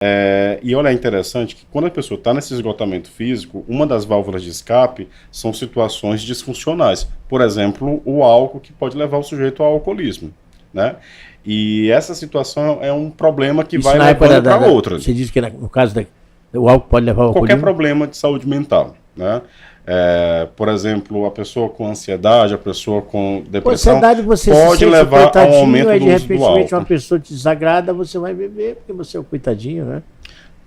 E olha, é interessante que quando a pessoa está nesse esgotamento físico, uma das válvulas de escape são situações disfuncionais. Por exemplo, o álcool, que pode levar o sujeito ao alcoolismo, né? E essa situação é um problema que Isso vai na época levando para outra. Você diz que no caso o álcool pode levar ao Qualquer alcoolismo? problema de saúde mental, né? Por exemplo, a pessoa com ansiedade, a pessoa com depressão, Ansiedade, você pode se sente levar a um coitadinho, aumento aí do de uso do repente uma álcool. pessoa te desagrada, você vai beber, porque você é o coitadinho, né?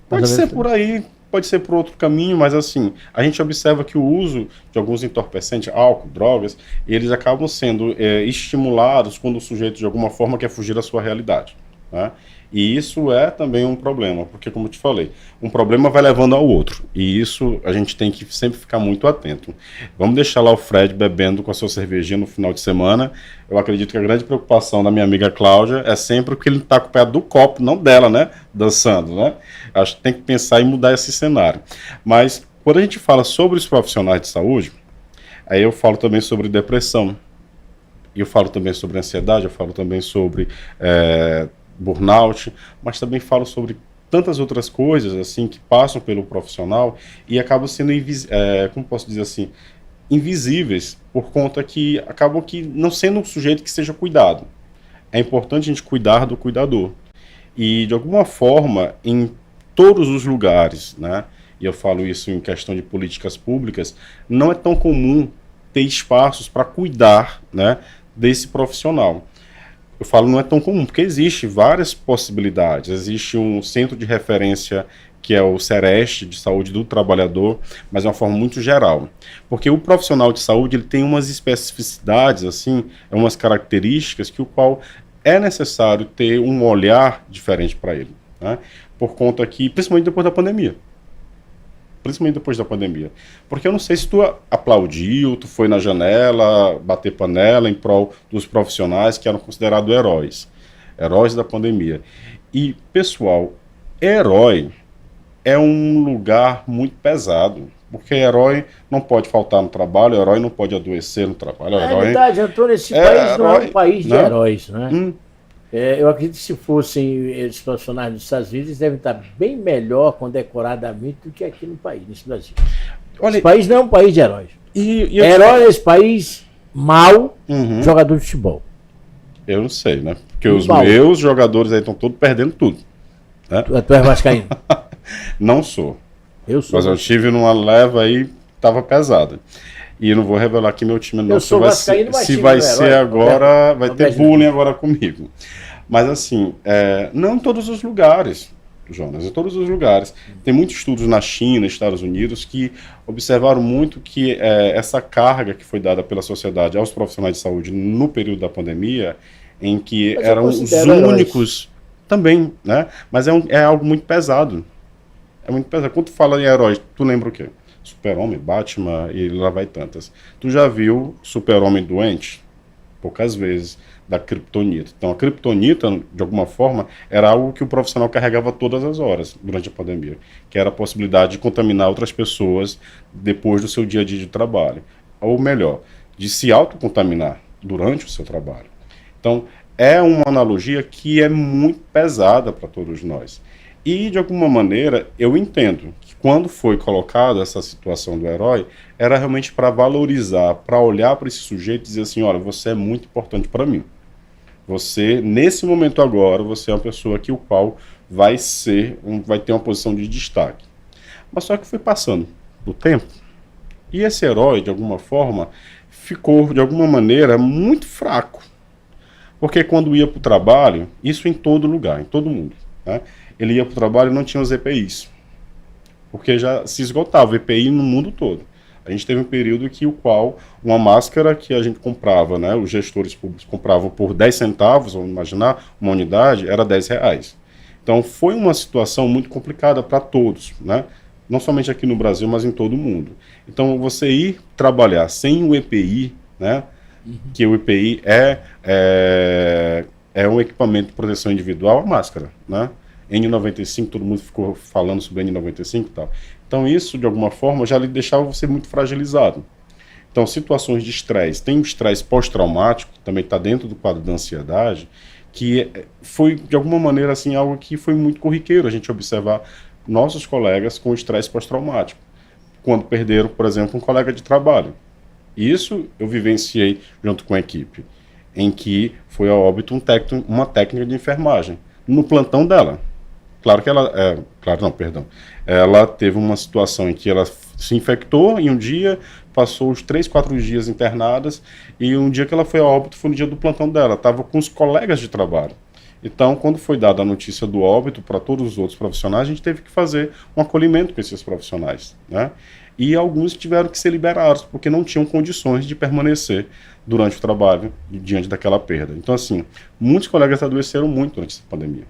Pode ser por aí, pode ser por outro caminho, mas assim, a gente observa que o uso de alguns entorpecentes, álcool, drogas, eles acabam sendo estimulados quando o sujeito de alguma forma quer fugir da sua realidade, né? E isso é também um problema, porque como eu te falei, um problema vai levando ao outro, e isso a gente tem que sempre ficar muito atento. Vamos deixar lá o Fred bebendo com a sua cervejinha no final de semana. Eu acredito que a grande preocupação da minha amiga Cláudia é sempre que ele está com o pé do copo, não dela, né, dançando, né? Acho que tem que pensar em mudar esse cenário. Mas quando a gente fala sobre os profissionais de saúde, aí eu falo também sobre depressão, eu falo também sobre ansiedade, eu falo também sobre burnout, mas também falo sobre tantas outras coisas assim que passam pelo profissional e acabam sendo como posso dizer assim, invisíveis, por conta que acabam que não sendo um sujeito que seja cuidado. É importante a gente cuidar do cuidador. E de alguma forma, em todos os lugares, né, e eu falo isso em questão de políticas públicas, não é tão comum ter espaços para cuidar, né, desse profissional. Eu falo não é tão comum, porque existe várias possibilidades. Existe um centro de referência que é o Sereste de Saúde do Trabalhador, mas de uma forma muito geral. Porque o profissional de saúde ele tem umas especificidades, assim, umas características que o qual é necessário ter um olhar diferente para ele, né? Por conta que, principalmente depois da pandemia. Principalmente depois da pandemia. Porque eu não sei se tu aplaudiu, tu foi na janela, bater panela em prol dos profissionais que eram considerados heróis. Heróis da pandemia. E, pessoal, herói é um lugar muito pesado. Porque herói não pode faltar no trabalho, herói não pode adoecer no trabalho. É Herói verdade, Antônio, esse país não é um país de né? heróis, né? Eu acredito que se fossem os profissionais dos Estados Unidos, eles devem estar bem melhor condecoradamente do que aqui no país, nesse Brasil. Olha, esse país não é um país de heróis. Herói é esse país mau, jogador de futebol. Eu não sei, né? Porque os meus jogadores aí estão todos perdendo tudo. Né? Tu é vascaíno? Não sou. Eu sou. Mas eu tive numa leva aí, tava pesada. E eu não vou revelar aqui meu time, não. Eu sou vascaíno, mas se vai ser agora, vai ter bullying agora comigo. Mas assim, não em todos os lugares, Jonas, em todos os lugares. Tem muitos estudos na China, Estados Unidos, que observaram muito que essa carga que foi dada pela sociedade aos profissionais de saúde no período da pandemia, em que eram os únicos também, né? Mas é algo muito pesado. É muito pesado. Quando tu fala em heróis, tu lembra o quê? Super-Homem, Batman e lá vai tantas. Tu já viu Super-Homem doente? Poucas vezes. Da Kryptonita. Então a Kryptonita, de alguma forma, era algo que o profissional carregava todas as horas durante a pandemia, que era a possibilidade de contaminar outras pessoas depois do seu dia a dia de trabalho. Ou melhor, de se autocontaminar durante o seu trabalho. Então é uma analogia que é muito pesada para todos nós. E, de alguma maneira, eu entendo que quando foi colocada essa situação do herói, era realmente para valorizar, para olhar para esse sujeito e dizer assim, olha, você é muito importante para mim. Você, nesse momento agora, você é uma pessoa que o qual vai ter uma posição de destaque. Mas só que foi passando o tempo, e esse herói, de alguma forma, ficou, de alguma maneira, muito fraco. Porque quando ia para o trabalho, isso em todo lugar, em todo mundo, né? Ele ia para o trabalho e não tinha os EPIs, porque já se esgotava o EPI no mundo todo. A gente teve um período que o qual uma máscara que a gente comprava, né, os gestores públicos compravam por 10 centavos, vamos imaginar, uma unidade, era R$10. Então foi uma situação muito complicada para todos, né? Não somente aqui no Brasil, mas em todo o mundo. Então você ir trabalhar sem o EPI, né, que o EPI é um equipamento de proteção individual, a máscara, né? N95, todo mundo ficou falando sobre N95 e tal. Então isso, de alguma forma, já lhe deixava você muito fragilizado. Então, situações de estresse. Tem o estresse pós-traumático, que também está dentro do quadro da ansiedade. que foi, de alguma maneira, assim, algo que foi muito corriqueiro, a gente observar nossos colegas com estresse pós-traumático, quando perderam, por exemplo, um colega de trabalho. Isso eu vivenciei junto com a equipe, em que foi a óbito uma técnica de enfermagem, no plantão dela. Claro que claro não, perdão. Ela teve uma situação em que ela se infectou em um dia, passou os 3, 4 dias internadas, e um dia que ela foi a óbito foi no dia do plantão dela, estava com os colegas de trabalho. Então, quando foi dada a notícia do óbito para todos os outros profissionais, a gente teve que fazer um acolhimento com esses profissionais, né? E alguns tiveram que ser liberados, porque não tinham condições de permanecer durante o trabalho, diante daquela perda. Então, assim, muitos colegas adoeceram muito durante essa pandemia.